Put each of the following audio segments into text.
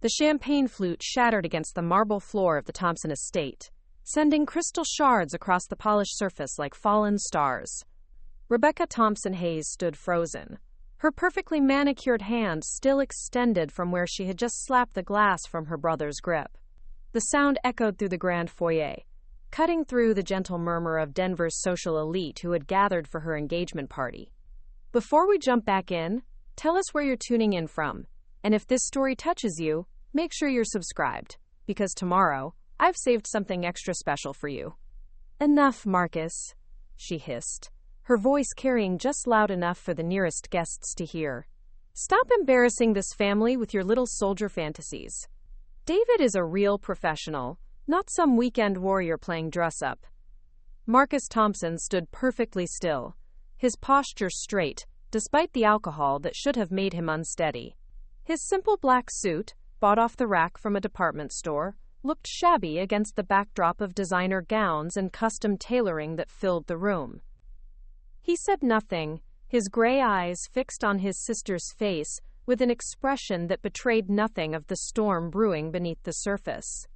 The champagne flute shattered against the marble floor of the Thompson estate, sending crystal shards across the polished surface like fallen stars. Rebecca Thompson Hayes stood frozen, her perfectly manicured hand still extended from where she had just slapped the glass from her brother's grip. The sound echoed through the grand foyer, cutting through the gentle murmur of Denver's social elite who had gathered for her engagement party. Before we jump back in, tell us where you're tuning in from, and if this story touches you, make sure you're subscribed, because tomorrow, I've saved something extra special for you. Enough, Marcus, she hissed, her voice carrying just loud enough for the nearest guests to hear. Stop embarrassing this family with your little soldier fantasies. David is a real professional, not some weekend warrior playing dress-up. Marcus Thompson stood perfectly still, his posture straight, despite the alcohol that should have made him unsteady. His simple black suit, bought off the rack from a department store, looked shabby against the backdrop of designer gowns and custom tailoring that filled the room. He said nothing, his gray eyes fixed on his sister's face with an expression that betrayed nothing of the storm brewing beneath the surface.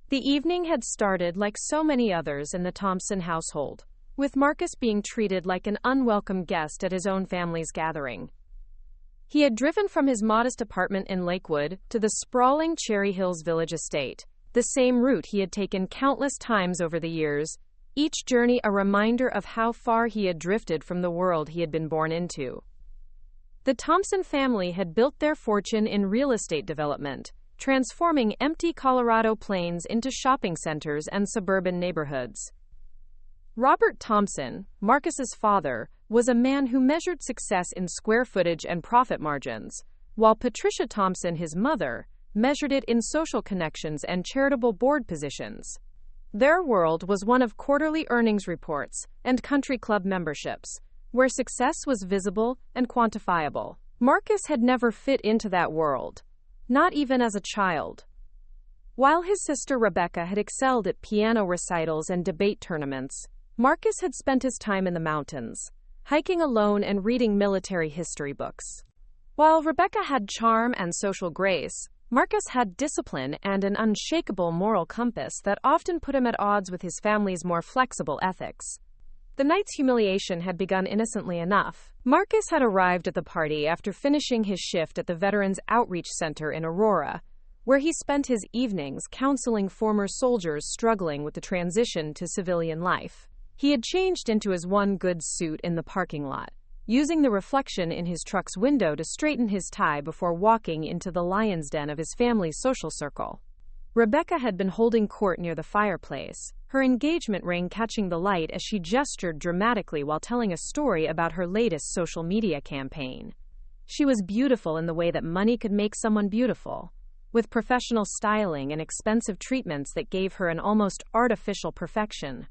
The evening had started like so many others in the Thompson household, with Marcus being treated like an unwelcome guest at his own family's gathering. He had driven from his modest apartment in Lakewood to the sprawling Cherry Hills Village estate, the same route he had taken countless times over the years, each journey a reminder of how far he had drifted from the world he had been born into. The Thompson family had built their fortune in real estate development, transforming empty Colorado plains into shopping centers and suburban neighborhoods. Robert Thompson, Marcus's father, was a man who measured success in square footage and profit margins, while Patricia Thompson, his mother, measured it in social connections and charitable board positions. Their world was one of quarterly earnings reports and country club memberships, where success was visible and quantifiable. Marcus had never fit into that world, not even as a child. While his sister Rebecca had excelled at piano recitals and debate tournaments, Marcus had spent his time in the mountains, hiking alone and reading military history books. While Rebecca had charm and social grace, Marcus had discipline and an unshakable moral compass that often put him at odds with his family's more flexible ethics. The night's humiliation had begun innocently enough. Marcus had arrived at the party after finishing his shift at the Veterans Outreach Center in Aurora, where he spent his evenings counseling former soldiers struggling with the transition to civilian life. He had changed into his one good suit in the parking lot, using the reflection in his truck's window to straighten his tie before walking into the lion's den of his family's social circle. Rebecca had been holding court near the fireplace, her engagement ring catching the light as she gestured dramatically while telling a story about her latest social media campaign. She was beautiful in the way that money could make someone beautiful, with professional styling and expensive treatments that gave her an almost artificial perfection.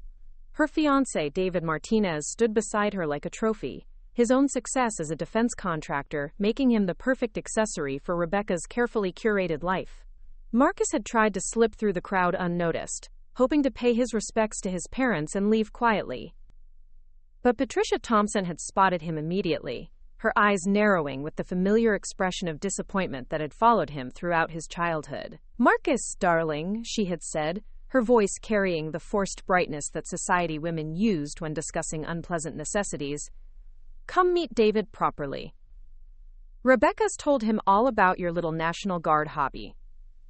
Her fiancé, David Martinez, stood beside her like a trophy, his own success as a defense contractor making him the perfect accessory for Rebecca's carefully curated life. Marcus had tried to slip through the crowd unnoticed, hoping to pay his respects to his parents and leave quietly. But Patricia Thompson had spotted him immediately, her eyes narrowing with the familiar expression of disappointment that had followed him throughout his childhood. "Marcus, darling," she had said, her voice carrying the forced brightness that society women used when discussing unpleasant necessities. "Come meet David properly. Rebecca's told him all about your little National Guard hobby."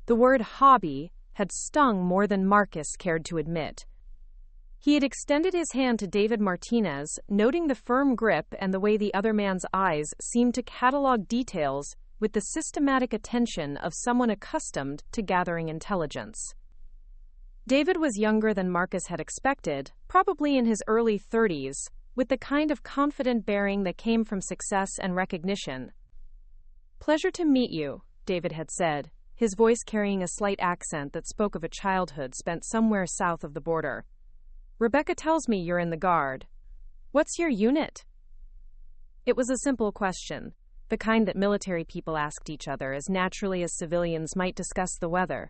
The word hobby had stung more than Marcus cared to admit. He had extended his hand to David Martinez, noting the firm grip and the way the other man's eyes seemed to catalog details with the systematic attention of someone accustomed to gathering intelligence. David was younger than Marcus had expected, probably in his early 30s, with the kind of confident bearing that came from success and recognition. "Pleasure to meet you," David had said, his voice carrying a slight accent that spoke of a childhood spent somewhere south of the border. "Rebecca tells me you're in the Guard. What's your unit?" It was a simple question, the kind that military people asked each other as naturally as civilians might discuss the weather.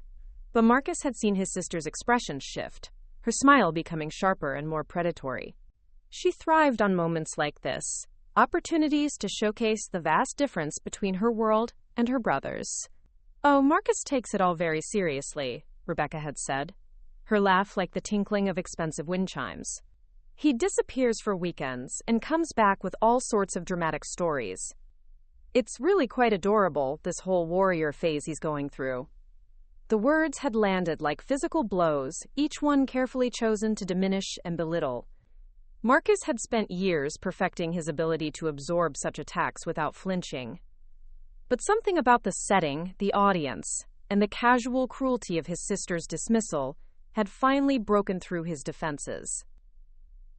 But Marcus had seen his sister's expression shift, her smile becoming sharper and more predatory. She thrived on moments like this, opportunities to showcase the vast difference between her world and her brother's. "Oh, Marcus takes it all very seriously," Rebecca had said, her laugh like the tinkling of expensive wind chimes. "He disappears for weekends and comes back with all sorts of dramatic stories. It's really quite adorable, this whole warrior phase he's going through." The words had landed like physical blows, each one carefully chosen to diminish and belittle. Marcus had spent years perfecting his ability to absorb such attacks without flinching. But something about the setting, the audience, and the casual cruelty of his sister's dismissal had finally broken through his defenses.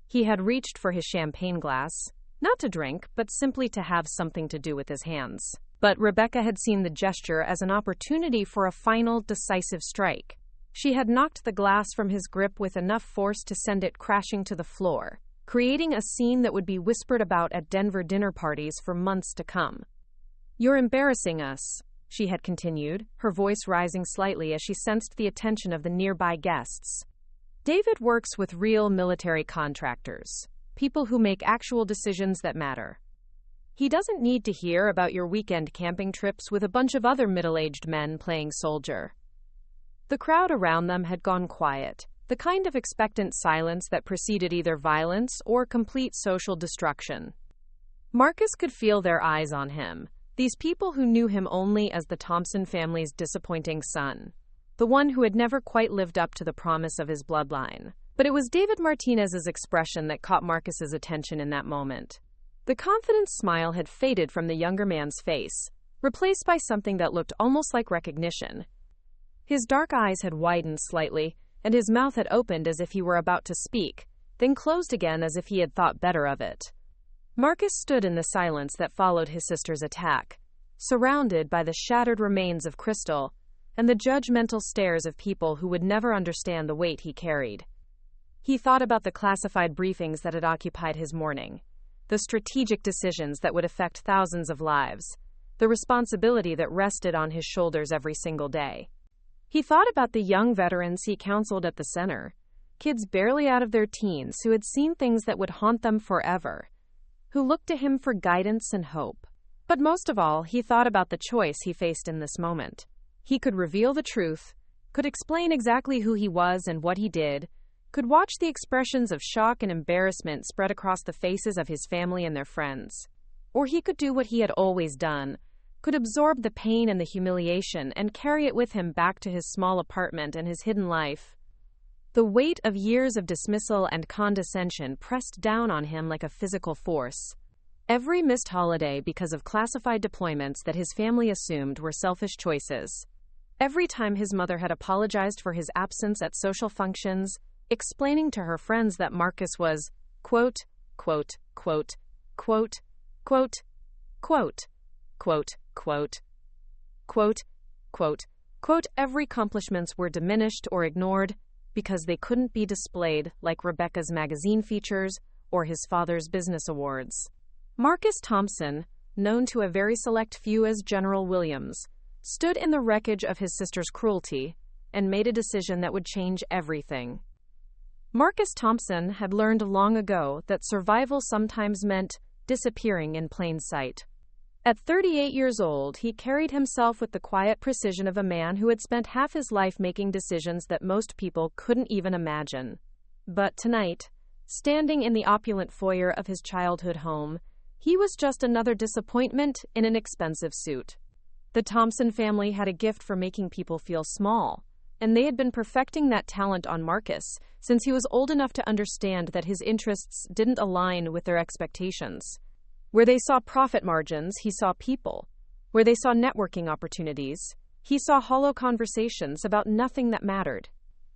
He had reached for his champagne glass, not to drink, but simply to have something to do with his hands. But Rebecca had seen the gesture as an opportunity for a final, decisive strike. She had knocked the glass from his grip with enough force to send it crashing to the floor, creating a scene that would be whispered about at Denver dinner parties for months to come. "You're embarrassing us," she had continued, her voice rising slightly as she sensed the attention of the nearby guests. "David works with real military contractors, people who make actual decisions that matter. He doesn't need to hear about your weekend camping trips with a bunch of other middle-aged men playing soldier." The crowd around them had gone quiet, the kind of expectant silence that preceded either violence or complete social destruction. Marcus could feel their eyes on him, these people who knew him only as the Thompson family's disappointing son, the one who had never quite lived up to the promise of his bloodline. But it was David Martinez's expression that caught Marcus's attention in that moment. The confident smile had faded from the younger man's face, replaced by something that looked almost like recognition. His dark eyes had widened slightly, and his mouth had opened as if he were about to speak, then closed again as if he had thought better of it. Marcus stood in the silence that followed his sister's attack, surrounded by the shattered remains of Crystal and the judgmental stares of people who would never understand the weight he carried. He thought about the classified briefings that had occupied his morning, the strategic decisions that would affect thousands of lives, the responsibility that rested on his shoulders every single day. He thought about the young veterans he counseled at the center, kids barely out of their teens who had seen things that would haunt them forever, who looked to him for guidance and hope. But most of all, he thought about the choice he faced in this moment. He could reveal the truth, could explain exactly who he was and what he did, could watch the expressions of shock and embarrassment spread across the faces of his family and their friends. Or he could do what he had always done, could absorb the pain and the humiliation and carry it with him back to his small apartment and his hidden life. The weight of years of dismissal and condescension pressed down on him like a physical force. Every missed holiday because of classified deployments that his family assumed were selfish choices. Every time his mother had apologized for his absence at social functions, explaining to her friends that Marcus was, quote, quote, quote, quote, quote, quote, quote, quote, quote, quote, quote, every accomplishments were diminished or ignored because they couldn't be displayed like Rebecca's magazine features or his father's business awards. Marcus Thompson, known to a very select few as General Williams, stood in the wreckage of his sister's cruelty and made a decision that would change everything. Marcus Thompson had learned long ago that survival sometimes meant disappearing in plain sight. At 38 years old, he carried himself with the quiet precision of a man who had spent half his life making decisions that most people couldn't even imagine. But tonight, standing in the opulent foyer of his childhood home, he was just another disappointment in an expensive suit. The Thompson family had a gift for making people feel small, and they had been perfecting that talent on Marcus since he was old enough to understand that his interests didn't align with their expectations. Where they saw profit margins, he saw people. Where they saw networking opportunities, he saw hollow conversations about nothing that mattered.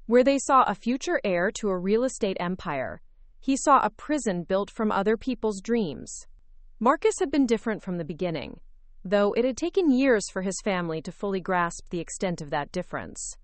Where they saw a future heir to a real estate empire, he saw a prison built from other people's dreams. Marcus had been different from the beginning, though it had taken years for his family to fully grasp the extent of that difference.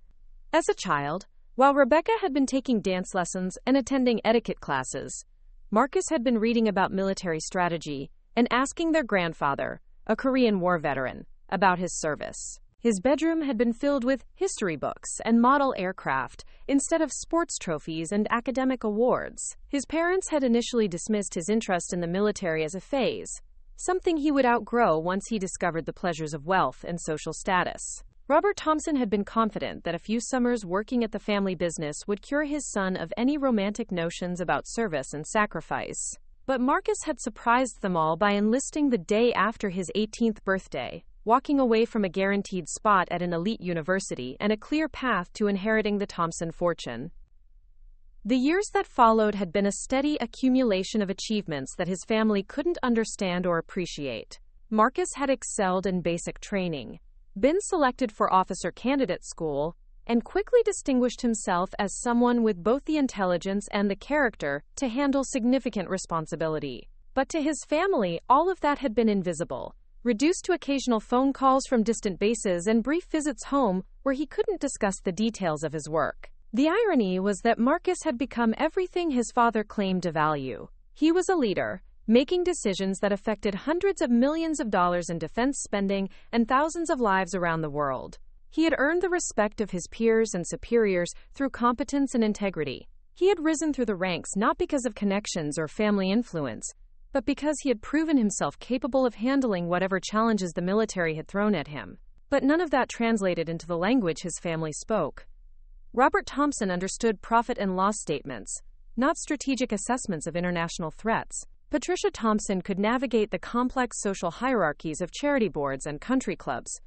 As a child, while Rebecca had been taking dance lessons and attending etiquette classes, Marcus had been reading about military strategy and asking their grandfather, a Korean War veteran, about his service. His bedroom had been filled with history books and model aircraft instead of sports trophies and academic awards. His parents had initially dismissed his interest in the military as a phase, something he would outgrow once he discovered the pleasures of wealth and social status. Robert Thompson had been confident that a few summers working at the family business would cure his son of any romantic notions about service and sacrifice. But Marcus had surprised them all by enlisting the day after his 18th birthday, walking away from a guaranteed spot at an elite university and a clear path to inheriting the Thompson fortune. The years that followed had been a steady accumulation of achievements that his family couldn't understand or appreciate. Marcus had excelled in basic training, been selected for officer candidate school, and quickly distinguished himself as someone with both the intelligence and the character to handle significant responsibility. But to his family, all of that had been invisible, reduced to occasional phone calls from distant bases and brief visits home where he couldn't discuss the details of his work. The irony was that Marcus had become everything his father claimed to value. He was a leader, making decisions that affected hundreds of millions of dollars in defense spending and thousands of lives around the world. He had earned the respect of his peers and superiors through competence and integrity. He had risen through the ranks not because of connections or family influence, but because he had proven himself capable of handling whatever challenges the military had thrown at him. But none of that translated into the language his family spoke. Robert Thompson understood profit and loss statements, not strategic assessments of international threats. Patricia Thompson could navigate the complex social hierarchies of charity boards and country clubs,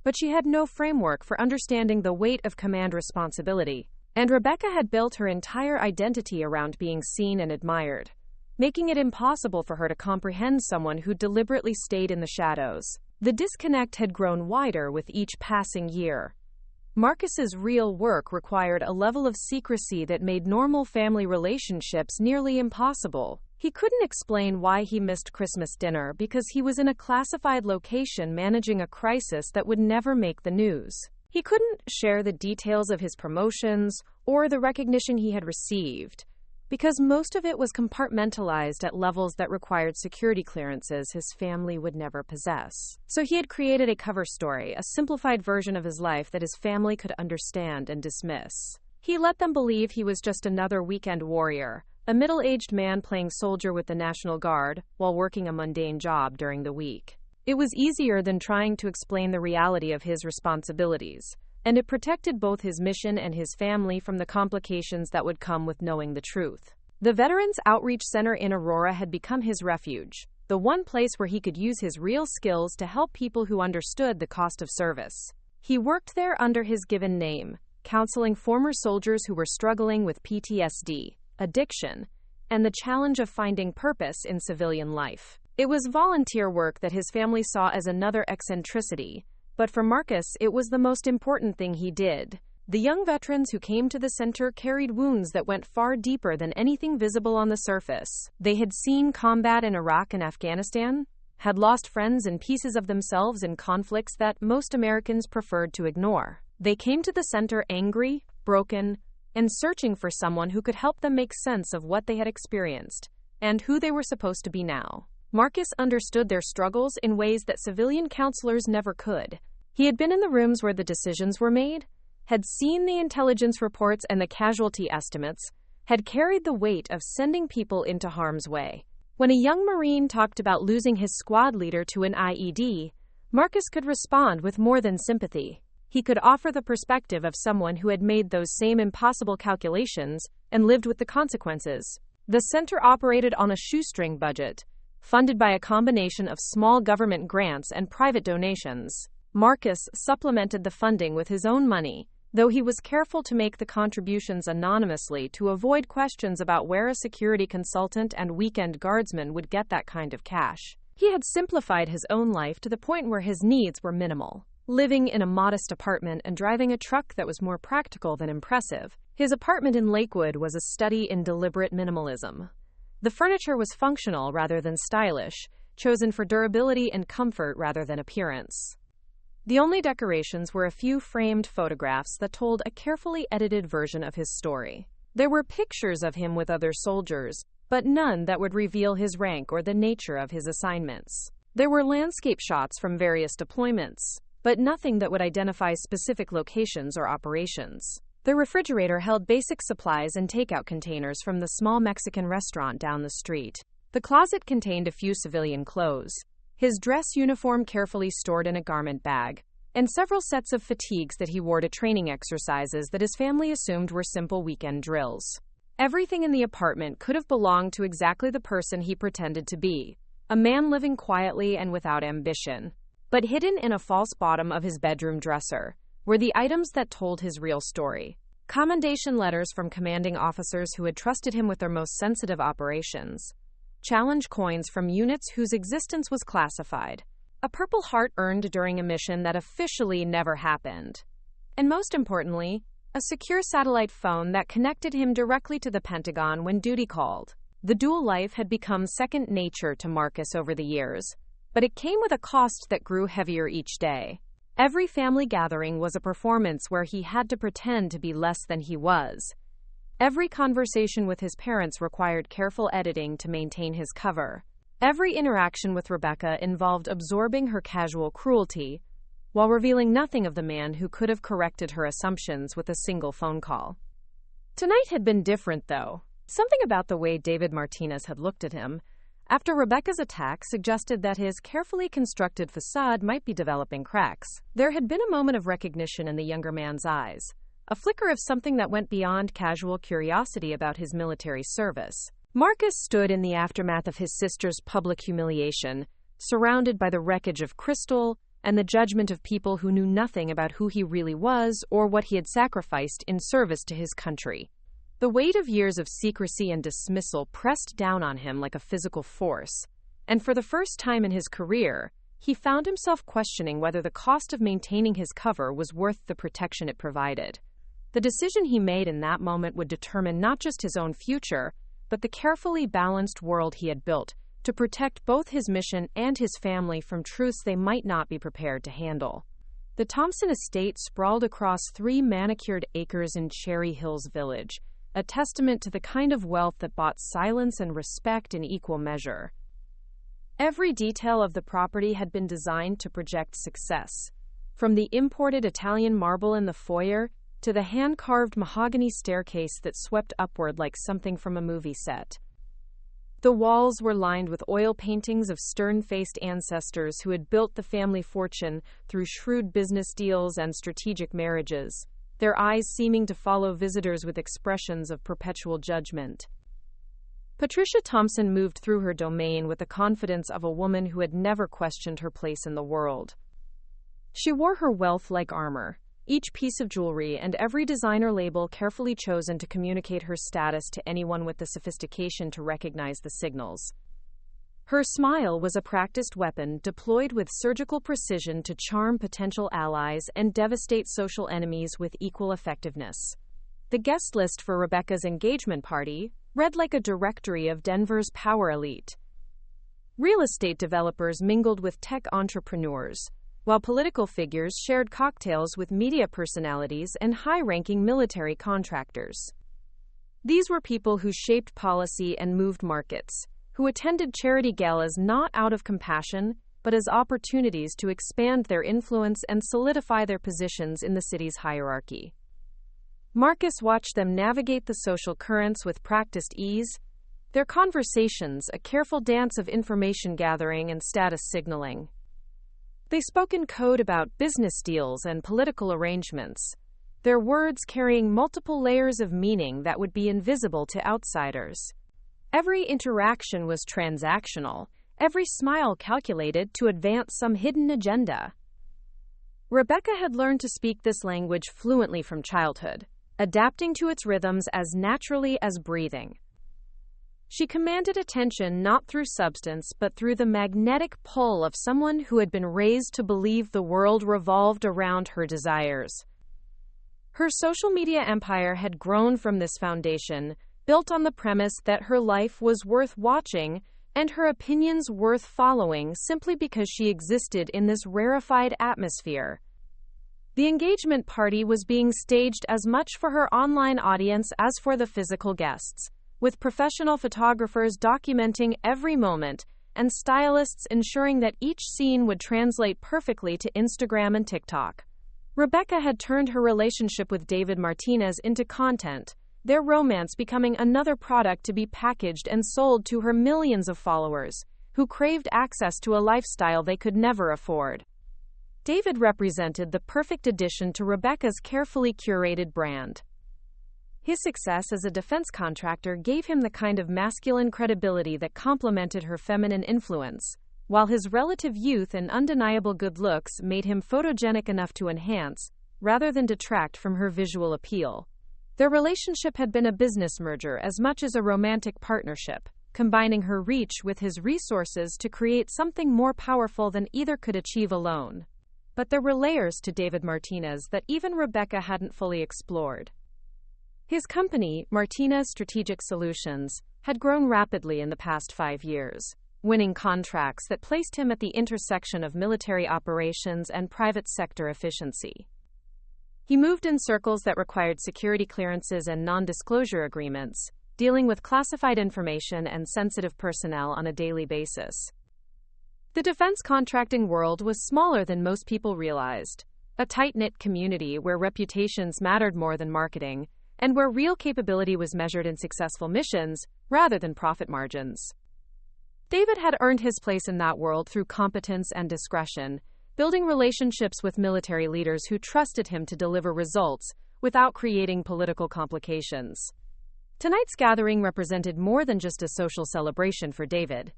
but she had no framework for understanding the weight of command responsibility. And Rebecca had built her entire identity around being seen and admired, making it impossible for her to comprehend someone who deliberately stayed in the shadows. The disconnect had grown wider with each passing year. Marcus's real work required a level of secrecy that made normal family relationships nearly impossible. He couldn't explain why he missed Christmas dinner because he was in a classified location managing a crisis that would never make the news. He couldn't share the details of his promotions or the recognition he had received, because most of it was compartmentalized at levels that required security clearances his family would never possess. So he had created a cover story, a simplified version of his life that his family could understand and dismiss. He let them believe he was just another weekend warrior, a middle-aged man playing soldier with the National Guard while working a mundane job during the week. It was easier than trying to explain the reality of his responsibilities, and it protected both his mission and his family from the complications that would come with knowing the truth. The Veterans Outreach Center in Aurora had become his refuge, the one place where he could use his real skills to help people who understood the cost of service. He worked there under his given name, counseling former soldiers who were struggling with PTSD, addiction, and the challenge of finding purpose in civilian life. It was volunteer work that his family saw as another eccentricity, but for Marcus, it was the most important thing he did. The young veterans who came to the center carried wounds that went far deeper than anything visible on the surface. They had seen combat in Iraq and Afghanistan, had lost friends and pieces of themselves in conflicts that most Americans preferred to ignore. They came to the center angry, broken, and searching for someone who could help them make sense of what they had experienced and who they were supposed to be now. Marcus understood their struggles in ways that civilian counselors never could. He had been in the rooms where the decisions were made, had seen the intelligence reports and the casualty estimates, had carried the weight of sending people into harm's way. When a young Marine talked about losing his squad leader to an IED, Marcus could respond with more than sympathy. He could offer the perspective of someone who had made those same impossible calculations and lived with the consequences. The center operated on a shoestring budget, funded by a combination of small government grants and private donations. Marcus supplemented the funding with his own money, though he was careful to make the contributions anonymously to avoid questions about where a security consultant and weekend guardsman would get that kind of cash. He had simplified his own life to the point where his needs were minimal, living in a modest apartment and driving a truck that was more practical than impressive. His apartment in Lakewood was a study in deliberate minimalism. The furniture was functional rather than stylish, chosen for durability and comfort rather than appearance. The only decorations were a few framed photographs that told a carefully edited version of his story. There were pictures of him with other soldiers, but none that would reveal his rank or the nature of his assignments. There were landscape shots from various deployments, but nothing that would identify specific locations or operations. The refrigerator held basic supplies and takeout containers from the small Mexican restaurant down the street. The closet contained a few civilian clothes, his dress uniform carefully stored in a garment bag, and several sets of fatigues that he wore to training exercises that his family assumed were simple weekend drills. Everything in the apartment could have belonged to exactly the person he pretended to be, a man living quietly and without ambition. But hidden in a false bottom of his bedroom dresser were the items that told his real story. Commendation letters from commanding officers who had trusted him with their most sensitive operations. Challenge coins from units whose existence was classified. A Purple Heart earned during a mission that officially never happened. And most importantly, a secure satellite phone that connected him directly to the Pentagon when duty called. The dual life had become second nature to Marcus over the years, but it came with a cost that grew heavier each day. Every family gathering was a performance where he had to pretend to be less than he was. Every conversation with his parents required careful editing to maintain his cover. Every interaction with Rebecca involved absorbing her casual cruelty, while revealing nothing of the man who could have corrected her assumptions with a single phone call. Tonight had been different, though. Something about the way David Martinez had looked at him after Rebecca's attack suggested that his carefully constructed facade might be developing cracks. There had been a moment of recognition in the younger man's eyes, a flicker of something that went beyond casual curiosity about his military service. Marcus stood in the aftermath of his sister's public humiliation, surrounded by the wreckage of Crystal and the judgment of people who knew nothing about who he really was or what he had sacrificed in service to his country. The weight of years of secrecy and dismissal pressed down on him like a physical force, and for the first time in his career, he found himself questioning whether the cost of maintaining his cover was worth the protection it provided. The decision he made in that moment would determine not just his own future, but the carefully balanced world he had built to protect both his mission and his family from truths they might not be prepared to handle. The Thompson estate sprawled across 3 manicured acres in Cherry Hills Village, a testament to the kind of wealth that bought silence and respect in equal measure. Every detail of the property had been designed to project success, from the imported Italian marble in the foyer to the hand-carved mahogany staircase that swept upward like something from a movie set. The walls were lined with oil paintings of stern-faced ancestors who had built the family fortune through shrewd business deals and strategic marriages, their eyes seeming to follow visitors with expressions of perpetual judgment. Patricia Thompson moved through her domain with the confidence of a woman who had never questioned her place in the world. She wore her wealth like armor, each piece of jewelry and every designer label carefully chosen to communicate her status to anyone with the sophistication to recognize the signals. Her smile was a practiced weapon deployed with surgical precision to charm potential allies and devastate social enemies with equal effectiveness. The guest list for Rebecca's engagement party read like a directory of Denver's power elite. Real estate developers mingled with tech entrepreneurs, while political figures shared cocktails with media personalities and high-ranking military contractors. These were people who shaped policy and moved markets, who attended charity galas not out of compassion, but as opportunities to expand their influence and solidify their positions in the city's hierarchy. Marcus watched them navigate the social currents with practiced ease, their conversations a careful dance of information gathering and status signaling. They spoke in code about business deals and political arrangements, their words carrying multiple layers of meaning that would be invisible to outsiders. Every interaction was transactional, every smile calculated to advance some hidden agenda. Rebecca had learned to speak this language fluently from childhood, adapting to its rhythms as naturally as breathing. She commanded attention not through substance but through the magnetic pull of someone who had been raised to believe the world revolved around her desires. Her social media empire had grown from this foundation, built on the premise that her life was worth watching and her opinions worth following simply because she existed in this rarefied atmosphere. The engagement party was being staged as much for her online audience as for the physical guests, with professional photographers documenting every moment and stylists ensuring that each scene would translate perfectly to Instagram and TikTok. Rebecca had turned her relationship with David Martinez into content, their romance becoming another product to be packaged and sold to her millions of followers, who craved access to a lifestyle they could never afford. David represented the perfect addition to Rebecca's carefully curated brand. His success as a defense contractor gave him the kind of masculine credibility that complemented her feminine influence, while his relative youth and undeniable good looks made him photogenic enough to enhance, rather than detract from her visual appeal. Their relationship had been a business merger as much as a romantic partnership, combining her reach with his resources to create something more powerful than either could achieve alone. But there were layers to David Martinez that even Rebecca hadn't fully explored. His company, Martinez Strategic Solutions, had grown rapidly in the past 5 years, winning contracts that placed him at the intersection of military operations and private sector efficiency. He moved in circles that required security clearances and non-disclosure agreements, dealing with classified information and sensitive personnel on a daily basis. The defense contracting world was smaller than most people realized, a tight-knit community where reputations mattered more than marketing, and where real capability was measured in successful missions rather than profit margins. David had earned his place in that world through competence and discretion, building relationships with military leaders who trusted him to deliver results without creating political complications. Tonight's gathering represented more than just a social celebration for David.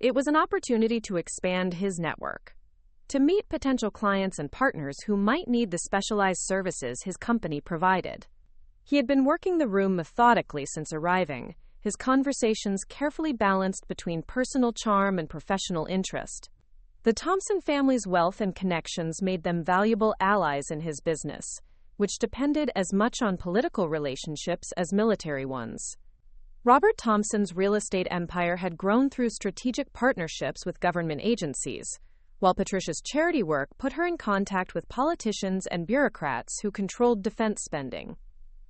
It was an opportunity to expand his network, to meet potential clients and partners who might need the specialized services his company provided. He had been working the room methodically since arriving, his conversations carefully balanced between personal charm and professional interest. The Thompson family's wealth and connections made them valuable allies in his business, which depended as much on political relationships as military ones. Robert Thompson's real estate empire had grown through strategic partnerships with government agencies, while Patricia's charity work put her in contact with politicians and bureaucrats who controlled defense spending.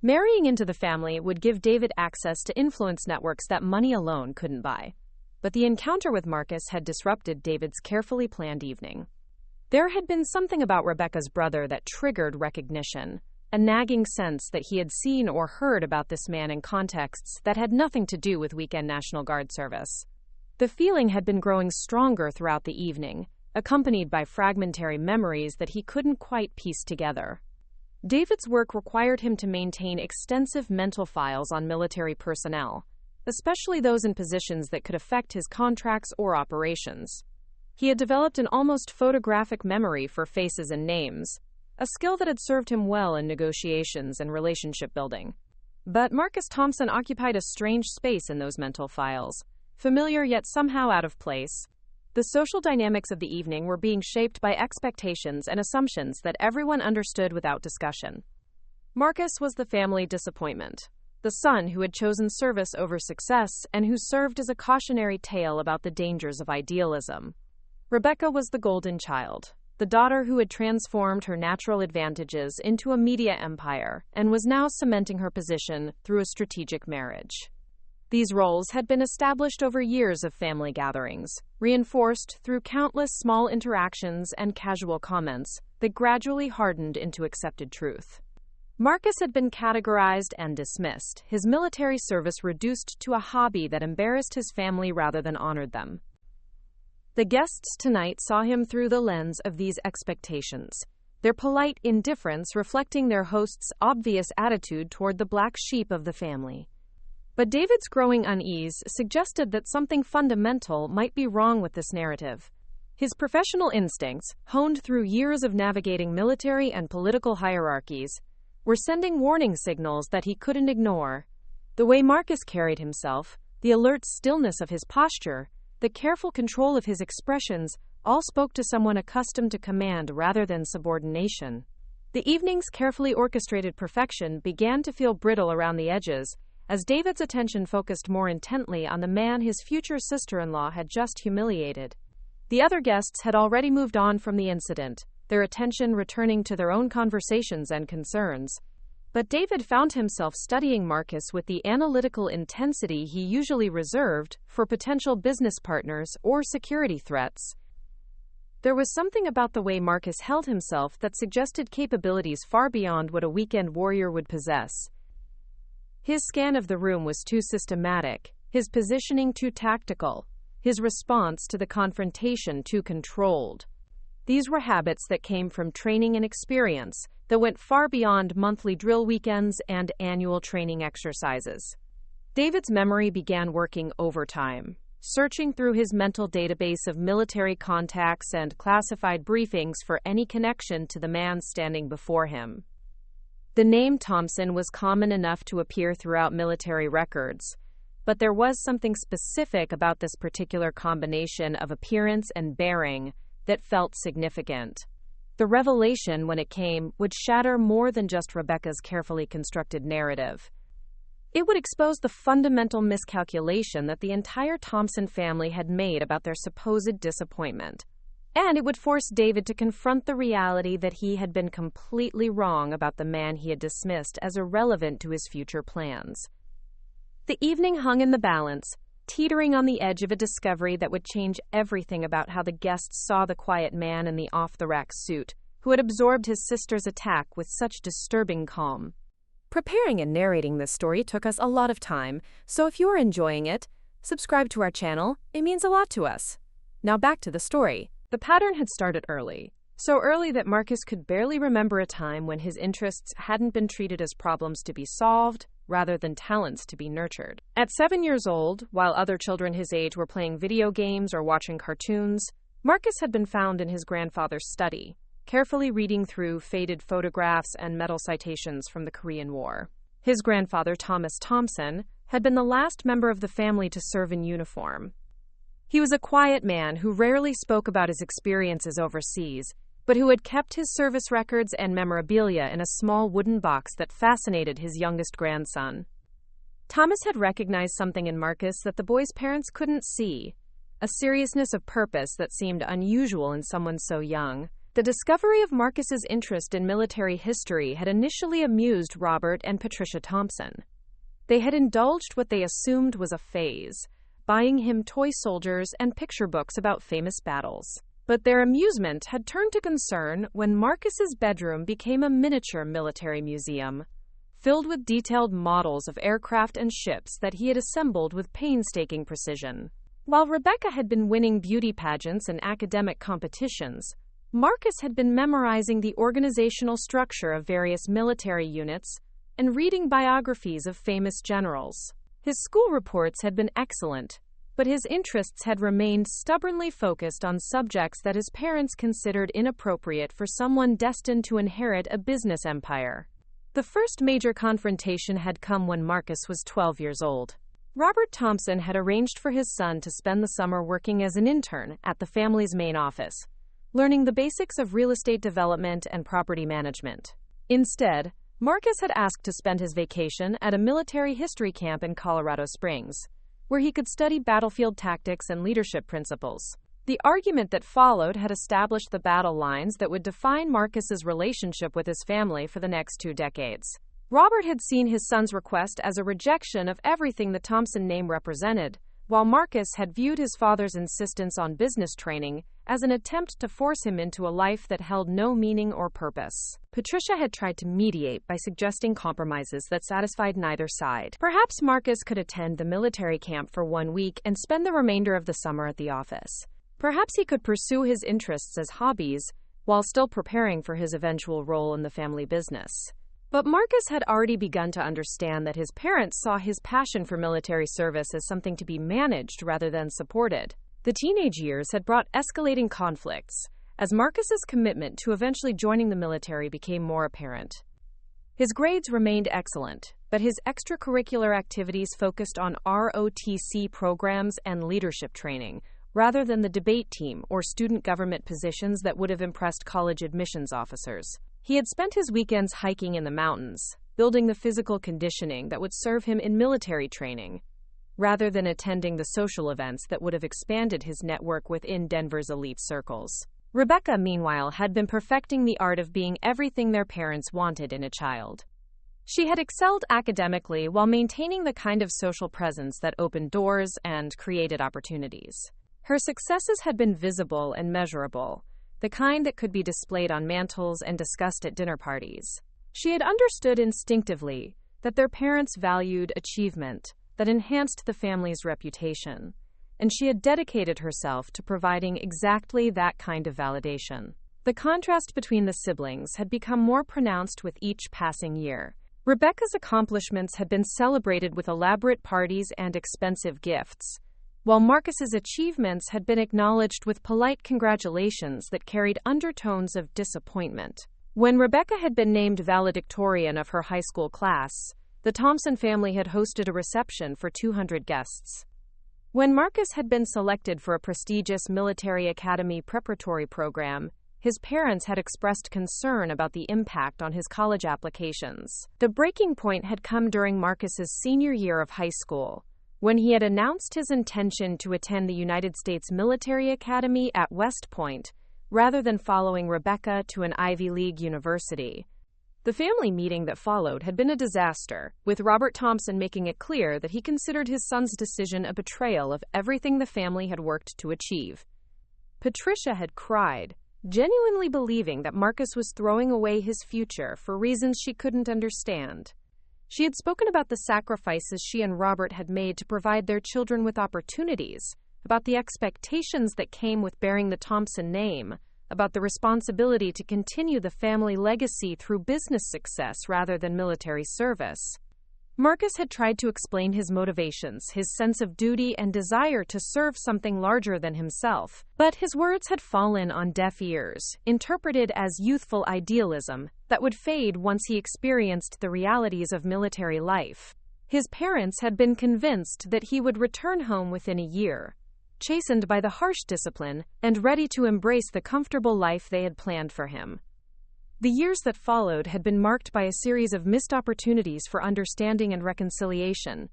Marrying into the family would give David access to influence networks that money alone couldn't buy. But the encounter with Marcus had disrupted David's carefully planned evening. There had been something about Rebecca's brother that triggered recognition, a nagging sense that he had seen or heard about this man in contexts that had nothing to do with weekend National Guard service. The feeling had been growing stronger throughout the evening, accompanied by fragmentary memories that he couldn't quite piece together. David's work required him to maintain extensive mental files on military personnel, especially those in positions that could affect his contracts or operations. He had developed an almost photographic memory for faces and names, a skill that had served him well in negotiations and relationship building. But Marcus Thompson occupied a strange space in those mental files, familiar yet somehow out of place. The social dynamics of the evening were being shaped by expectations and assumptions that everyone understood without discussion. Marcus was the family disappointment, the son who had chosen service over success and who served as a cautionary tale about the dangers of idealism. Rebecca was the golden child, the daughter who had transformed her natural advantages into a media empire and was now cementing her position through a strategic marriage. These roles had been established over years of family gatherings, reinforced through countless small interactions and casual comments that gradually hardened into accepted truth. Marcus had been categorized and dismissed, his military service reduced to a hobby that embarrassed his family rather than honored them. The guests tonight saw him through the lens of these expectations, their polite indifference reflecting their host's obvious attitude toward the black sheep of the family. But David's growing unease suggested that something fundamental might be wrong with this narrative. His professional instincts, honed through years of navigating military and political hierarchies, were sending warning signals that he couldn't ignore. The way Marcus carried himself, the alert stillness of his posture, the careful control of his expressions, all spoke to someone accustomed to command rather than subordination. The evening's carefully orchestrated perfection began to feel brittle around the edges, as David's attention focused more intently on the man his future sister-in-law had just humiliated. The other guests had already moved on from the incident, their attention returning to their own conversations and concerns. But David found himself studying Marcus with the analytical intensity he usually reserved for potential business partners or security threats. There was something about the way Marcus held himself that suggested capabilities far beyond what a weekend warrior would possess. His scan of the room was too systematic, his positioning too tactical, his response to the confrontation too controlled. These were habits that came from training and experience that went far beyond monthly drill weekends and annual training exercises. David's memory began working overtime, searching through his mental database of military contacts and classified briefings for any connection to the man standing before him. The name Thompson was common enough to appear throughout military records, but there was something specific about this particular combination of appearance and bearing that felt significant. The revelation, when it came, would shatter more than just Rebecca's carefully constructed narrative. It would expose the fundamental miscalculation that the entire Thompson family had made about their supposed disappointment. And it would force David to confront the reality that he had been completely wrong about the man he had dismissed as irrelevant to his future plans. The evening hung in the balance, teetering on the edge of a discovery that would change everything about how the guests saw the quiet man in the off-the-rack suit, who had absorbed his sister's attack with such disturbing calm. Preparing and narrating this story took us a lot of time, so if you are enjoying it, subscribe to our channel. It means a lot to us. Now back to the story. The pattern had started early, so early that Marcus could barely remember a time when his interests hadn't been treated as problems to be solved, rather than talents to be nurtured. At 7 years old, while other children his age were playing video games or watching cartoons, Marcus had been found in his grandfather's study, carefully reading through faded photographs and metal citations from the Korean War. His grandfather, Thomas Thompson, had been the last member of the family to serve in uniform. He was a quiet man who rarely spoke about his experiences overseas, but who had kept his service records and memorabilia in a small wooden box that fascinated his youngest grandson. Thomas had recognized something in Marcus that the boy's parents couldn't see, a seriousness of purpose that seemed unusual in someone so young. The discovery of Marcus's interest in military history had initially amused Robert and Patricia Thompson. They had indulged what they assumed was a phase, buying him toy soldiers and picture books about famous battles. But their amusement had turned to concern when Marcus's bedroom became a miniature military museum, filled with detailed models of aircraft and ships that he had assembled with painstaking precision. While Rebecca had been winning beauty pageants and academic competitions, Marcus had been memorizing the organizational structure of various military units and reading biographies of famous generals. His school reports had been excellent, but his interests had remained stubbornly focused on subjects that his parents considered inappropriate for someone destined to inherit a business empire. The first major confrontation had come when Marcus was 12 years old. Robert Thompson had arranged for his son to spend the summer working as an intern at the family's main office, learning the basics of real estate development and property management. Instead, Marcus had asked to spend his vacation at a military history camp in Colorado Springs, where he could study battlefield tactics and leadership principles. The argument that followed had established the battle lines that would define Marcus's relationship with his family for the next 2 decades. Robert had seen his son's request as a rejection of everything the Thompson name represented, while Marcus had viewed his father's insistence on business training as an attempt to force him into a life that held no meaning or purpose. Patricia had tried to mediate by suggesting compromises that satisfied neither side. Perhaps Marcus could attend the military camp for 1 week and spend the remainder of the summer at the office. Perhaps he could pursue his interests as hobbies while still preparing for his eventual role in the family business. But Marcus had already begun to understand that his parents saw his passion for military service as something to be managed rather than supported. The teenage years had brought escalating conflicts, as Marcus's commitment to eventually joining the military became more apparent. His grades remained excellent, but his extracurricular activities focused on ROTC programs and leadership training, rather than the debate team or student government positions that would have impressed college admissions officers. He had spent his weekends hiking in the mountains, building the physical conditioning that would serve him in military training, rather than attending the social events that would have expanded his network within Denver's elite circles. Rebecca, meanwhile, had been perfecting the art of being everything their parents wanted in a child. She had excelled academically while maintaining the kind of social presence that opened doors and created opportunities. Her successes had been visible and measurable, the kind that could be displayed on mantels and discussed at dinner parties. She had understood instinctively that their parents valued achievement that enhanced the family's reputation, and she had dedicated herself to providing exactly that kind of validation. The contrast between the siblings had become more pronounced with each passing year. Rebecca's accomplishments had been celebrated with elaborate parties and expensive gifts, while Marcus's achievements had been acknowledged with polite congratulations that carried undertones of disappointment. When Rebecca had been named valedictorian of her high school class, the Thompson family had hosted a reception for 200 guests. When Marcus had been selected for a prestigious military academy preparatory program, his parents had expressed concern about the impact on his college applications. The breaking point had come during Marcus's senior year of high school, when he had announced his intention to attend the United States Military Academy at West Point, rather than following Rebecca to an Ivy League university. The family meeting that followed had been a disaster, with Robert Thompson making it clear that he considered his son's decision a betrayal of everything the family had worked to achieve. Patricia had cried, genuinely believing that Marcus was throwing away his future for reasons she couldn't understand. She had spoken about the sacrifices she and Robert had made to provide their children with opportunities, about the expectations that came with bearing the Thompson name, about the responsibility to continue the family legacy through business success rather than military service. Marcus had tried to explain his motivations, his sense of duty and desire to serve something larger than himself, but his words had fallen on deaf ears, interpreted as youthful idealism that would fade once he experienced the realities of military life. His parents had been convinced that he would return home within a year, chastened by the harsh discipline and ready to embrace the comfortable life they had planned for him. The years that followed had been marked by a series of missed opportunities for understanding and reconciliation.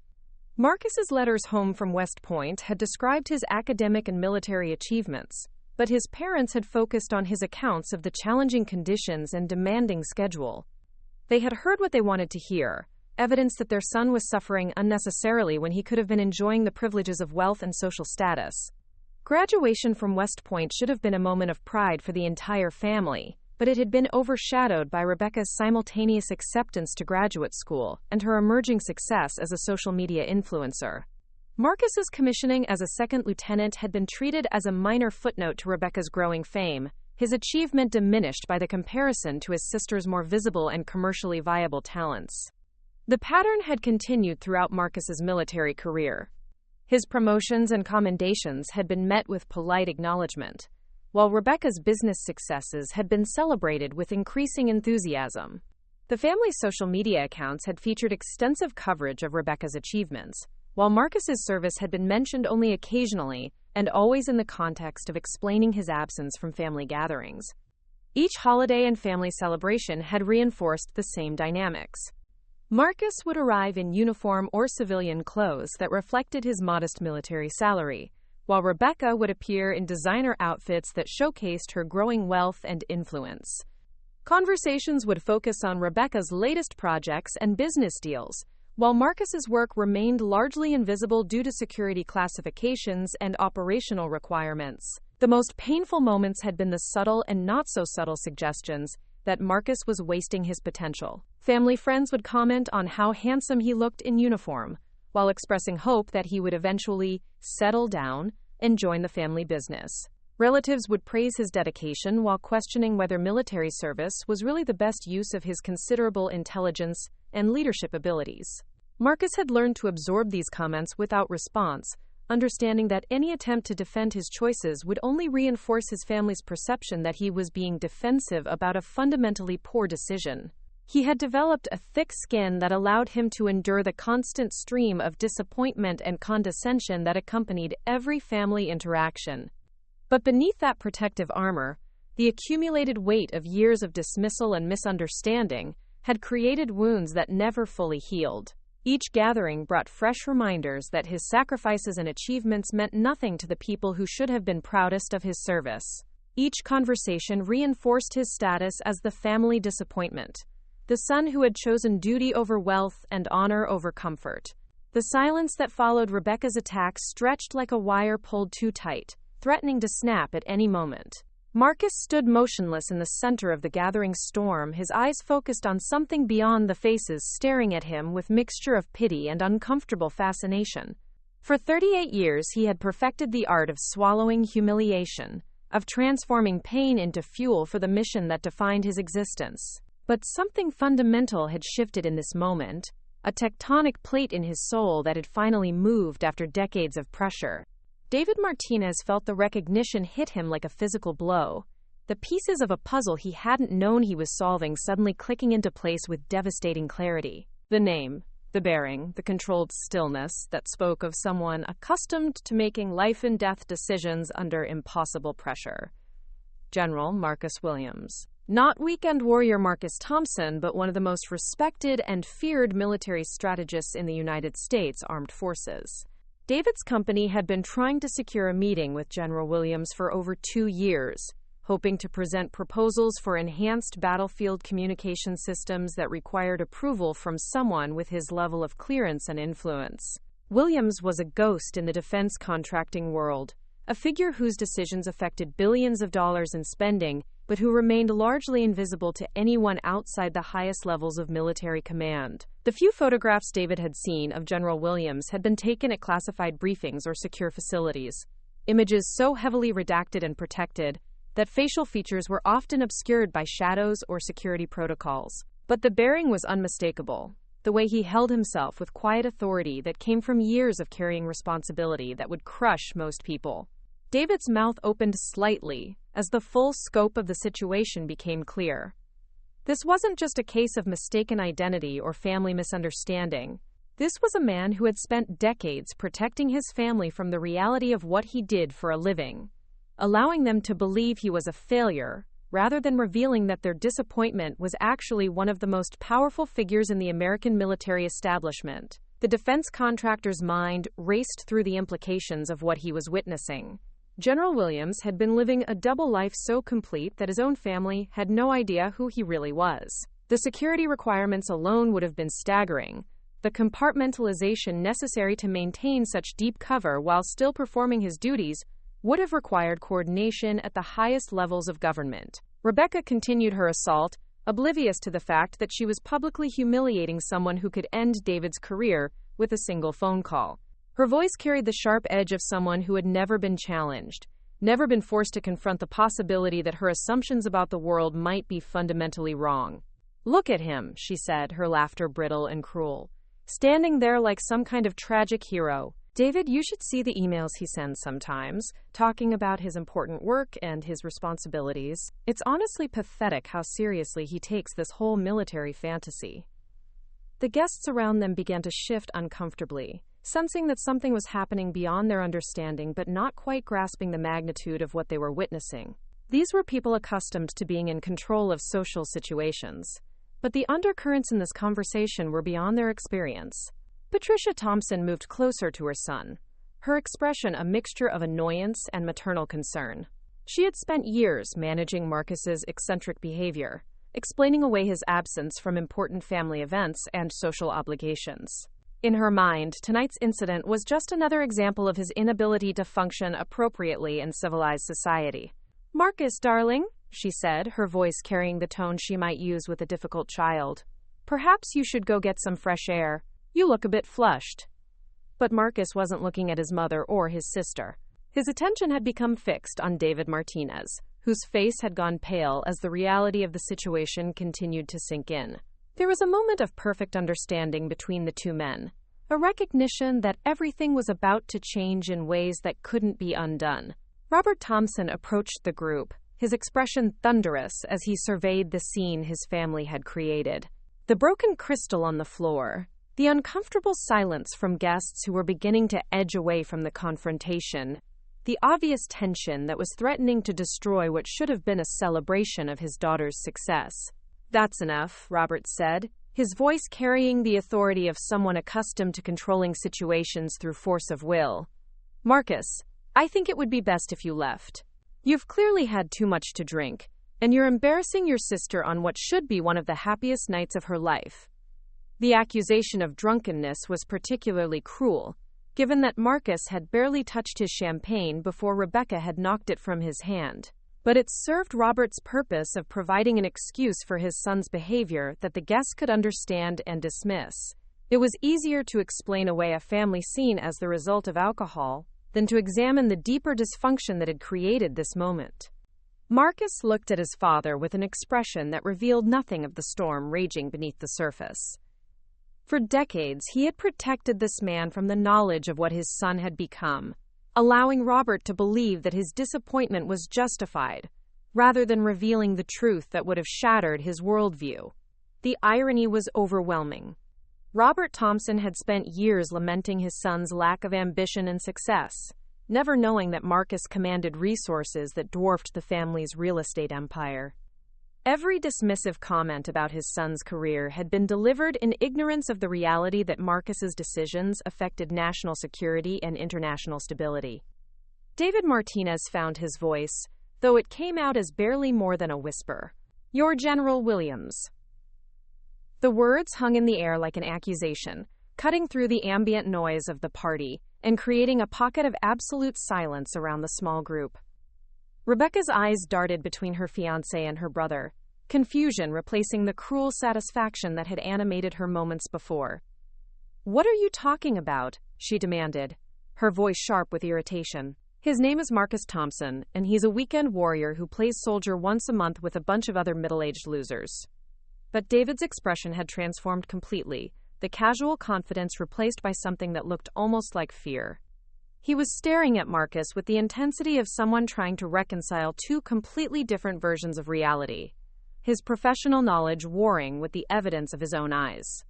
Marcus's letters home from West Point had described his academic and military achievements, but his parents had focused on his accounts of the challenging conditions and demanding schedule. They had heard what they wanted to hear, evidence that their son was suffering unnecessarily when he could have been enjoying the privileges of wealth and social status. Graduation from West Point should have been a moment of pride for the entire family, but it had been overshadowed by Rebecca's simultaneous acceptance to graduate school and her emerging success as a social media influencer. Marcus's commissioning as a second lieutenant had been treated as a minor footnote to Rebecca's growing fame, his achievement diminished by the comparison to his sister's more visible and commercially viable talents. The pattern had continued throughout Marcus's military career. His promotions and commendations had been met with polite acknowledgement, while Rebecca's business successes had been celebrated with increasing enthusiasm. The family's social media accounts had featured extensive coverage of Rebecca's achievements, while Marcus's service had been mentioned only occasionally and always in the context of explaining his absence from family gatherings. Each holiday and family celebration had reinforced the same dynamics. Marcus would arrive in uniform or civilian clothes that reflected his modest military salary, while Rebecca would appear in designer outfits that showcased her growing wealth and influence. Conversations would focus on Rebecca's latest projects and business deals, while Marcus's work remained largely invisible due to security classifications and operational requirements. The most painful moments had been the subtle and not-so-subtle suggestions that Marcus was wasting his potential. Family friends would comment on how handsome he looked in uniform, while expressing hope that he would eventually settle down and join the family business. Relatives would praise his dedication while questioning whether military service was really the best use of his considerable intelligence and leadership abilities. Marcus had learned to absorb these comments without response, understanding that any attempt to defend his choices would only reinforce his family's perception that he was being defensive about a fundamentally poor decision. He had developed a thick skin that allowed him to endure the constant stream of disappointment and condescension that accompanied every family interaction. But beneath that protective armor, the accumulated weight of years of dismissal and misunderstanding had created wounds that never fully healed. Each gathering brought fresh reminders that his sacrifices and achievements meant nothing to the people who should have been proudest of his service. Each conversation reinforced his status as the family disappointment, the son who had chosen duty over wealth and honor over comfort. The silence that followed Rebecca's attack stretched like a wire pulled too tight, threatening to snap at any moment. Marcus stood motionless in the center of the gathering storm, his eyes focused on something beyond the faces staring at him with mixture of pity and uncomfortable fascination. For 38 years, he had perfected the art of swallowing humiliation, of transforming pain into fuel for the mission that defined his existence. But something fundamental had shifted in this moment, a tectonic plate in his soul that had finally moved after decades of pressure. David Martinez felt the recognition hit him like a physical blow, the pieces of a puzzle he hadn't known he was solving suddenly clicking into place with devastating clarity. The name, the bearing, the controlled stillness that spoke of someone accustomed to making life-and-death decisions under impossible pressure. General Marcus Williams. Not weekend warrior Marcus Thompson, but one of the most respected and feared military strategists in the United States Armed Forces. David's company had been trying to secure a meeting with General Williams for over 2 years, hoping to present proposals for enhanced battlefield communication systems that required approval from someone with his level of clearance and influence. Williams was a ghost in the defense contracting world, a figure whose decisions affected billions of dollars in spending, but who remained largely invisible to anyone outside the highest levels of military command. The few photographs David had seen of General Williams had been taken at classified briefings or secure facilities, images so heavily redacted and protected that facial features were often obscured by shadows or security protocols. But the bearing was unmistakable, the way he held himself with quiet authority that came from years of carrying responsibility that would crush most people. David's mouth opened slightly as the full scope of the situation became clear. This wasn't just a case of mistaken identity or family misunderstanding. This was a man who had spent decades protecting his family from the reality of what he did for a living, allowing them to believe he was a failure, rather than revealing that their disappointment was actually one of the most powerful figures in the American military establishment. The defense contractor's mind raced through the implications of what he was witnessing. General Williams had been living a double life so complete that his own family had no idea who he really was. The security requirements alone would have been staggering. The compartmentalization necessary to maintain such deep cover while still performing his duties would have required coordination at the highest levels of government. Rebecca continued her assault, oblivious to the fact that she was publicly humiliating someone who could end David's career with a single phone call. Her voice carried the sharp edge of someone who had never been challenged, never been forced to confront the possibility that her assumptions about the world might be fundamentally wrong. "Look at him," she said, her laughter brittle and cruel, standing there like some kind of tragic hero. "David, you should see the emails he sends sometimes, talking about his important work and his responsibilities. It's honestly pathetic how seriously he takes this whole military fantasy." The guests around them began to shift uncomfortably, sensing that something was happening beyond their understanding but not quite grasping the magnitude of what they were witnessing. These were people accustomed to being in control of social situations, but the undercurrents in this conversation were beyond their experience. Patricia Thompson moved closer to her son, her expression a mixture of annoyance and maternal concern. She had spent years managing Marcus's eccentric behavior, explaining away his absence from important family events and social obligations. In her mind, tonight's incident was just another example of his inability to function appropriately in civilized society. "Marcus, darling," she said, her voice carrying the tone she might use with a difficult child, "perhaps you should go get some fresh air. You look a bit flushed." But Marcus wasn't looking at his mother or his sister. His attention had become fixed on David Martinez, whose face had gone pale as the reality of the situation continued to sink in. There was a moment of perfect understanding between the two men, a recognition that everything was about to change in ways that couldn't be undone. Robert Thompson approached the group, his expression thunderous as he surveyed the scene his family had created. The broken crystal on the floor, the uncomfortable silence from guests who were beginning to edge away from the confrontation, the obvious tension that was threatening to destroy what should have been a celebration of his daughter's success. "That's enough," Robert said, his voice carrying the authority of someone accustomed to controlling situations through force of will. "Marcus, I think it would be best if you left. You've clearly had too much to drink, and you're embarrassing your sister on what should be one of the happiest nights of her life." The accusation of drunkenness was particularly cruel, given that Marcus had barely touched his champagne before Rebecca had knocked it from his hand. But it served Robert's purpose of providing an excuse for his son's behavior that the guests could understand and dismiss. It was easier to explain away a family scene as the result of alcohol than to examine the deeper dysfunction that had created this moment. Marcus looked at his father with an expression that revealed nothing of the storm raging beneath the surface. For decades, he had protected this man from the knowledge of what his son had become, allowing Robert to believe that his disappointment was justified, rather than revealing the truth that would have shattered his worldview. The irony was overwhelming. Robert Thompson had spent years lamenting his son's lack of ambition and success, never knowing that Marcus commanded resources that dwarfed the family's real estate empire. Every dismissive comment about his son's career had been delivered in ignorance of the reality that Marcus's decisions affected national security and international stability. David Martinez found his voice, though it came out as barely more than a whisper. "You're General Williams." The words hung in the air like an accusation, cutting through the ambient noise of the party and creating a pocket of absolute silence around the small group. Rebecca's eyes darted between her fiancé and her brother, confusion replacing the cruel satisfaction that had animated her moments before. "What are you talking about?" she demanded, her voice sharp with irritation. "His name is Marcus Thompson, and he's a weekend warrior who plays soldier once a month with a bunch of other middle-aged losers." But David's expression had transformed completely, the casual confidence replaced by something that looked almost like fear. He was staring at Marcus with the intensity of someone trying to reconcile two completely different versions of reality, his professional knowledge warring with the evidence of his own eyes.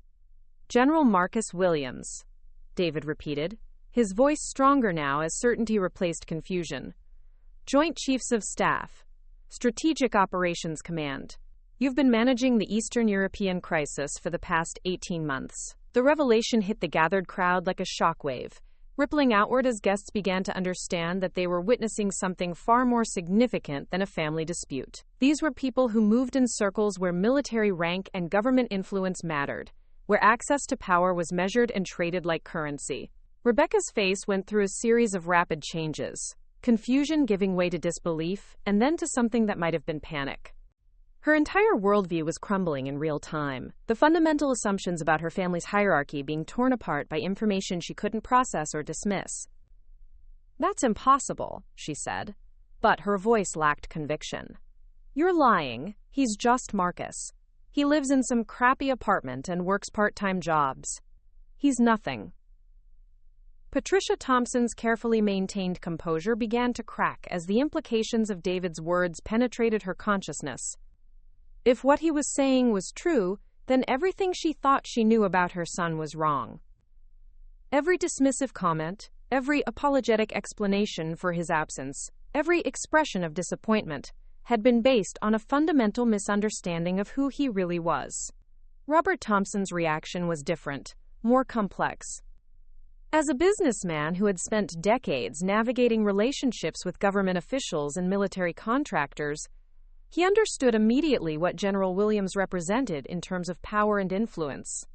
"General Marcus Williams," David repeated, his voice stronger now as certainty replaced confusion. "Joint Chiefs of Staff, Strategic Operations Command. You've been managing the Eastern European crisis for the past 18 months. The revelation hit the gathered crowd like a shockwave, rippling outward as guests began to understand that they were witnessing something far more significant than a family dispute. These were people who moved in circles where military rank and government influence mattered, where access to power was measured and traded like currency. Rebecca's face went through a series of rapid changes, confusion giving way to disbelief, and then to something that might have been panic. Her entire worldview was crumbling in real time, the fundamental assumptions about her family's hierarchy being torn apart by information she couldn't process or dismiss. "That's impossible," she said, but her voice lacked conviction. "You're lying. He's just Marcus. He lives in some crappy apartment and works part-time jobs. He's nothing." Patricia Thompson's carefully maintained composure began to crack as the implications of David's words penetrated her consciousness. If what he was saying was true, then everything she thought she knew about her son was wrong. Every dismissive comment, every apologetic explanation for his absence, every expression of disappointment, had been based on a fundamental misunderstanding of who he really was. Robert Thompson's reaction was different, more complex. As a businessman who had spent decades navigating relationships with government officials and military contractors, he understood immediately what General Williams represented in terms of power and influence.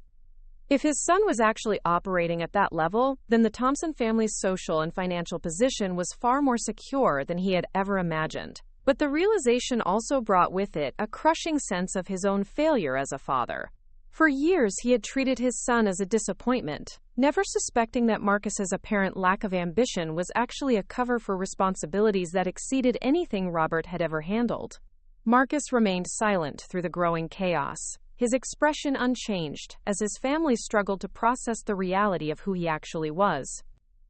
If his son was actually operating at that level, then the Thompson family's social and financial position was far more secure than he had ever imagined. But the realization also brought with it a crushing sense of his own failure as a father. For years, he had treated his son as a disappointment, never suspecting that Marcus's apparent lack of ambition was actually a cover for responsibilities that exceeded anything Robert had ever handled. Marcus remained silent through the growing chaos, his expression unchanged, as his family struggled to process the reality of who he actually was.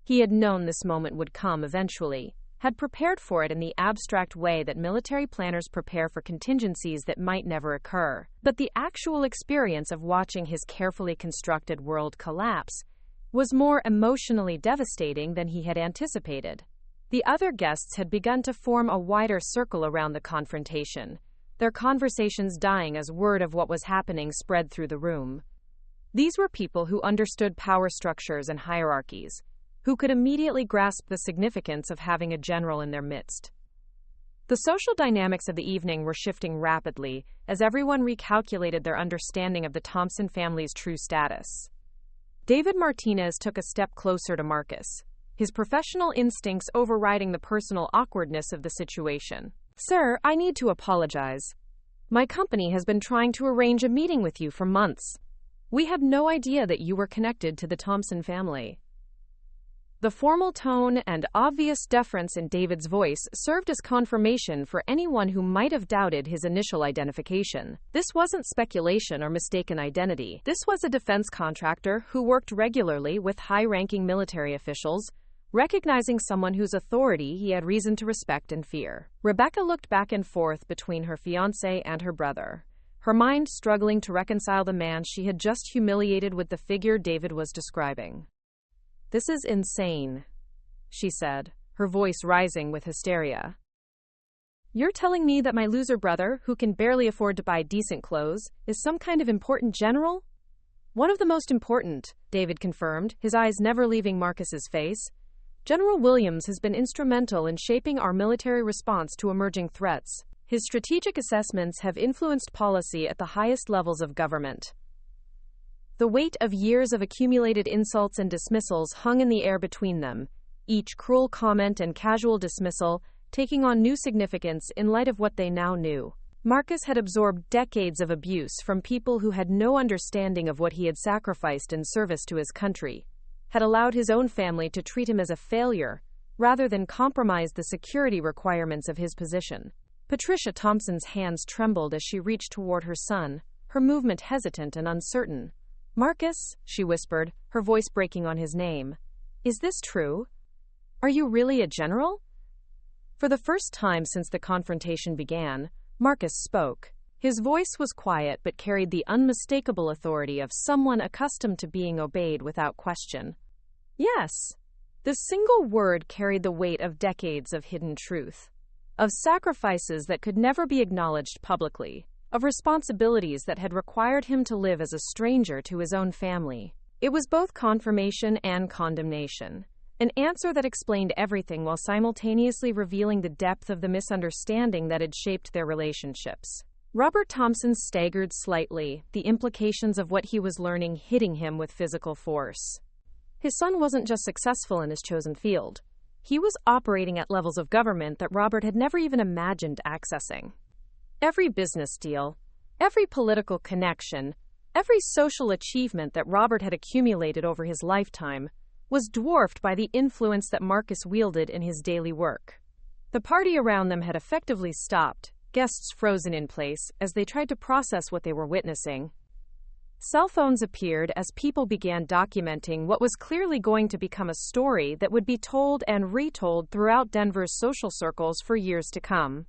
He had known this moment would come eventually, had prepared for it in the abstract way that military planners prepare for contingencies that might never occur. But the actual experience of watching his carefully constructed world collapse was more emotionally devastating than he had anticipated. The other guests had begun to form a wider circle around the confrontation, their conversations dying as word of what was happening spread through the room. These were people who understood power structures and hierarchies, who could immediately grasp the significance of having a general in their midst. The social dynamics of the evening were shifting rapidly as everyone recalculated their understanding of the Thompson family's true status. David Martinez took a step closer to Marcus, his professional instincts overriding the personal awkwardness of the situation. "Sir, I need to apologize. My company has been trying to arrange a meeting with you for months. We had no idea that you were connected to the Thompson family." The formal tone and obvious deference in David's voice served as confirmation for anyone who might have doubted his initial identification. This wasn't speculation or mistaken identity. This was a defense contractor who worked regularly with high-ranking military officials, recognizing someone whose authority he had reason to respect and fear. Rebecca looked back and forth between her fiancé and her brother, her mind struggling to reconcile the man she had just humiliated with the figure David was describing. "This is insane," she said, her voice rising with hysteria. "You're telling me that my loser brother, who can barely afford to buy decent clothes, is some kind of important general?" "One of the most important," David confirmed, his eyes never leaving Marcus's face. "General Williams has been instrumental in shaping our military response to emerging threats. His strategic assessments have influenced policy at the highest levels of government." The weight of years of accumulated insults and dismissals hung in the air between them, each cruel comment and casual dismissal taking on new significance in light of what they now knew. Marcus had absorbed decades of abuse from people who had no understanding of what he had sacrificed in service to his country, had allowed his own family to treat him as a failure, rather than compromise the security requirements of his position. Patricia Thompson's hands trembled as she reached toward her son, her movement hesitant and uncertain. "Marcus," she whispered, her voice breaking on his name. "Is this true? Are you really a general?" For the first time since the confrontation began, Marcus spoke. His voice was quiet but carried the unmistakable authority of someone accustomed to being obeyed without question. "Yes." The single word carried the weight of decades of hidden truth, of sacrifices that could never be acknowledged publicly, of responsibilities that had required him to live as a stranger to his own family. It was both confirmation and condemnation, an answer that explained everything while simultaneously revealing the depth of the misunderstanding that had shaped their relationships. Robert Thompson staggered slightly, the implications of what he was learning hitting him with physical force. His son wasn't just successful in his chosen field. He was operating at levels of government that Robert had never even imagined accessing. Every business deal, every political connection, every social achievement that Robert had accumulated over his lifetime was dwarfed by the influence that Marcus wielded in his daily work. The party around them had effectively stopped, guests frozen in place as they tried to process what they were witnessing. Cell phones appeared as people began documenting what was clearly going to become a story that would be told and retold throughout Denver's social circles for years to come.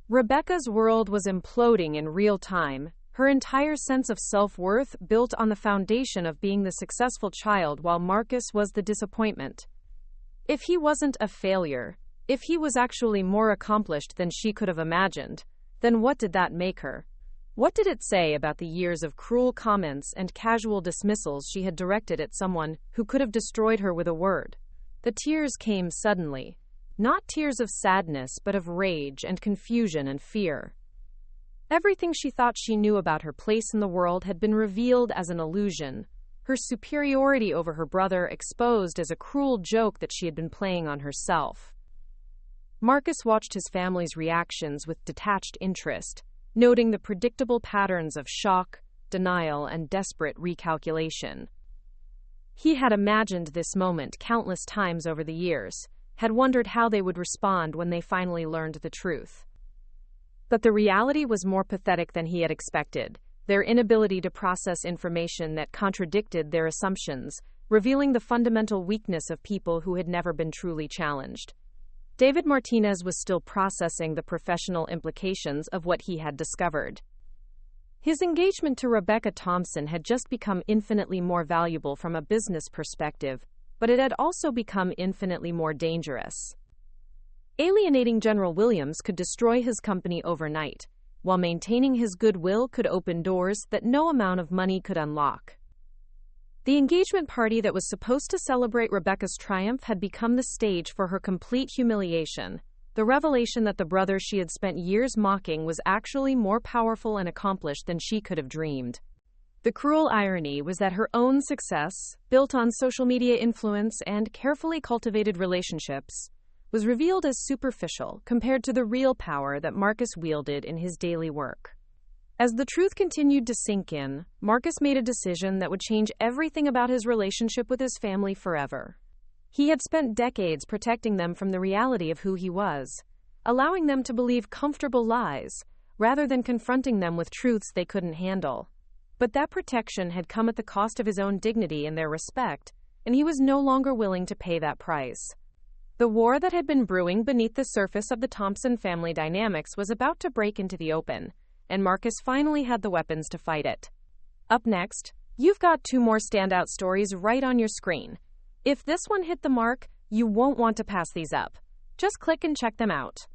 Rebecca's world was imploding in real time, her entire sense of self-worth built on the foundation of being the successful child while Marcus was the disappointment. If he wasn't a failure, if he was actually more accomplished than she could have imagined, then what did that make her? What did it say about the years of cruel comments and casual dismissals she had directed at someone who could have destroyed her with a word? The tears came suddenly. Not tears of sadness, but of rage and confusion and fear. Everything she thought she knew about her place in the world had been revealed as an illusion, her superiority over her brother exposed as a cruel joke that she had been playing on herself. Marcus watched his family's reactions with detached interest, noting the predictable patterns of shock, denial, and desperate recalculation. He had imagined this moment countless times over the years, had wondered how they would respond when they finally learned the truth. But the reality was more pathetic than he had expected, their inability to process information that contradicted their assumptions, revealing the fundamental weakness of people who had never been truly challenged. David Martinez was still processing the professional implications of what he had discovered. His engagement to Rebecca Thompson had just become infinitely more valuable from a business perspective, but it had also become infinitely more dangerous. Alienating General Williams could destroy his company overnight, while maintaining his goodwill could open doors that no amount of money could unlock. The engagement party that was supposed to celebrate Rebecca's triumph had become the stage for her complete humiliation, the revelation that the brother she had spent years mocking was actually more powerful and accomplished than she could have dreamed. The cruel irony was that her own success, built on social media influence and carefully cultivated relationships, was revealed as superficial compared to the real power that Marcus wielded in his daily work. As the truth continued to sink in, Marcus made a decision that would change everything about his relationship with his family forever. He had spent decades protecting them from the reality of who he was, allowing them to believe comfortable lies, rather than confronting them with truths they couldn't handle. But that protection had come at the cost of his own dignity and their respect, and he was no longer willing to pay that price. The war that had been brewing beneath the surface of the Thompson family dynamics was about to break into the open, and Marcus finally had the weapons to fight it. Up next, you've got 2 more standout stories right on your screen. If this one hit the mark, you won't want to pass these up. Just click and check them out.